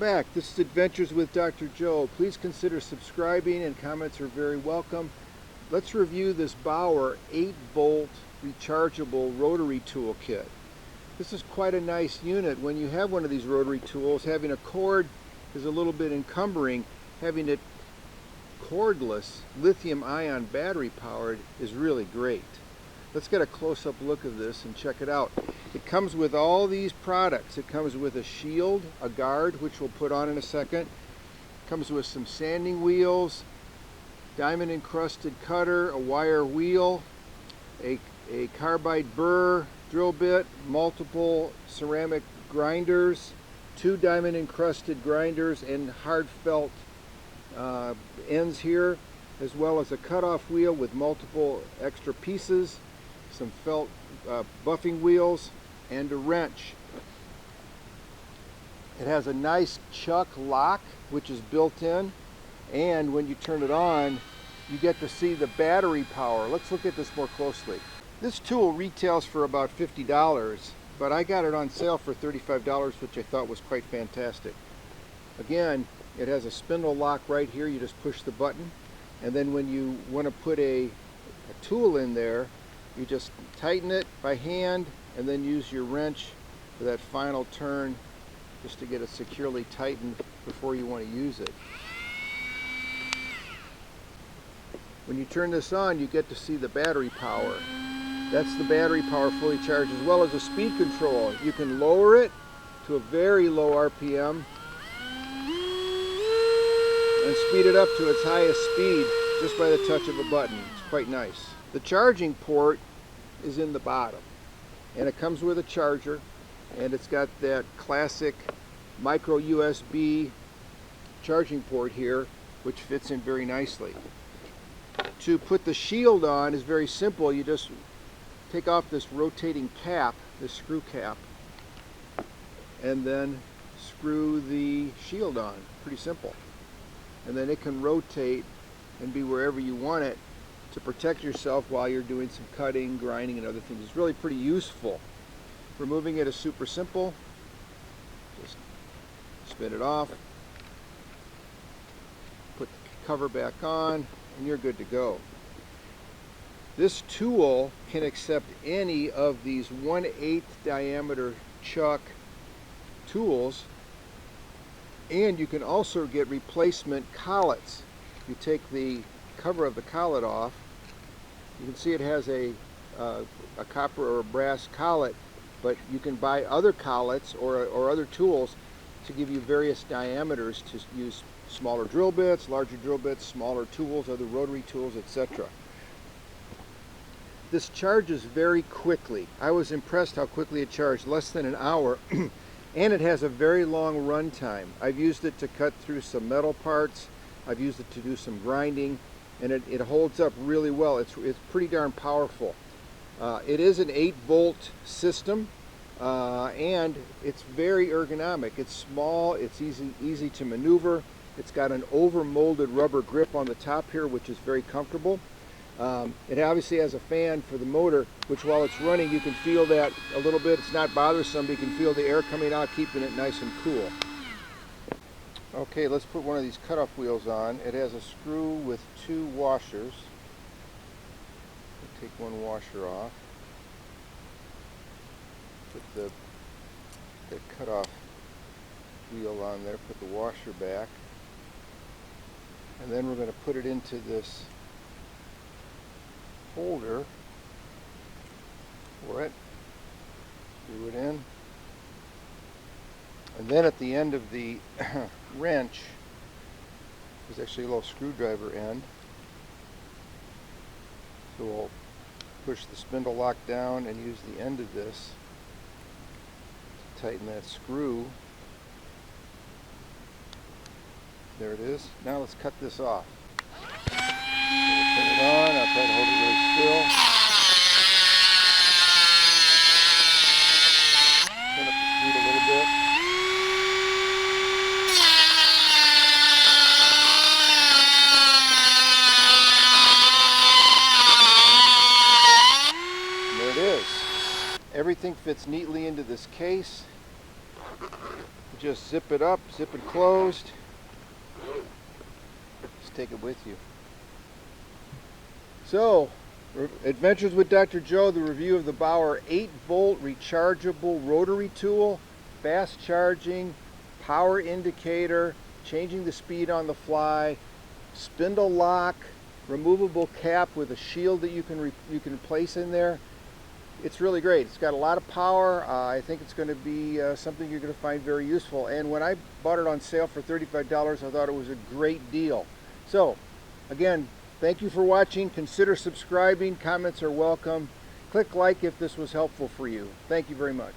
back. This is Adventures with Dr. Joe. Please consider subscribing, and comments are very welcome. Let's review this Bauer 8-volt rechargeable rotary tool kit. This is quite a nice unit. When you have one of these rotary tools, having a cord is a little bit encumbering. Having it cordless, lithium-ion battery powered is really great. Let's get a close-up look of this and check it out. It comes with all these products. It comes with a shield, a guard, which we'll put on in a second. It comes with some sanding wheels, diamond encrusted cutter, a wire wheel, a carbide burr, drill bit, multiple ceramic grinders, 2 diamond encrusted grinders and hard felt ends here, as well as a cutoff wheel with multiple extra pieces, some felt buffing wheels, and a wrench. It has a nice chuck lock which is built in, and when you turn it on you get to see the battery power. Let's look at this more closely. This tool retails for about $50, but I got it on sale for $35, which I thought was quite fantastic. Again, it has a spindle lock right here. You just push the button, and then when you want to put a tool in there, you just tighten it by hand and then use your wrench for that final turn just to get it securely tightened before you want to use it. When you turn this on, you get to see the battery power. That's the battery power fully charged, as well as a speed control. You can lower it to a very low RPM and speed it up to its highest speed just by the touch of a button. It's quite nice. The charging port is in the bottom, and it comes with a charger, and it's got that classic micro USB charging port here, which fits in very nicely. To put the shield on is very simple. You just take off this rotating cap, this screw cap, and then screw the shield on. Pretty simple. And then it can rotate and be wherever you want it to protect yourself while you're doing some cutting, grinding, and other things. It's really pretty useful. Removing it is super simple. Just spin it off, put the cover back on, and you're good to go. This tool can accept any of these 1/8 diameter chuck tools, and you can also get replacement collets. You take the cover of the collet off. You can see it has a copper or a brass collet, but you can buy other collets or other tools to give you various diameters to use smaller drill bits, larger drill bits, smaller tools, other rotary tools, etc. This charges very quickly. I was impressed how quickly it charged, less than an hour, and it has a very long run time. I've used it to cut through some metal parts. I've used it to do some grinding, and it holds up really well. It's pretty darn powerful. It is an 8-volt system, and it's very ergonomic. It's small, it's easy to maneuver. It's got an over-molded rubber grip on the top here, which is very comfortable. It obviously has a fan for the motor, which while it's running you can feel that a little bit. It's not bothersome, but you can feel the air coming out, keeping it nice and cool. Okay, let's put one of these cutoff wheels on. It has a screw with 2 washers. Take one washer off. Put the cutoff wheel on there, put the washer back. And then we're going to put it into this holder for it. Screw it in. And then at the end of the wrench, there's actually a little screwdriver end. So we'll push the spindle lock down and use the end of this to tighten that screw. There it is. Now let's cut this off. So we'll turn it on. I'll try to hold it really still. Turn up the speed a little bit. And there it is. Everything fits neatly into this case. just zip it up, zip it closed. Just take it with you. So, Adventures with Dr. Joe, the review of the Bauer 8-volt rechargeable rotary tool, fast charging, power indicator, changing the speed on the fly, spindle lock, removable cap with a shield that you can place in there. It's really great. It's got a lot of power. I think it's going to be something you're going to find very useful. And when I bought it on sale for $35, I thought it was a great deal. So, again, thank you for watching. Consider subscribing. Comments are welcome. Click like if this was helpful for you. Thank you very much.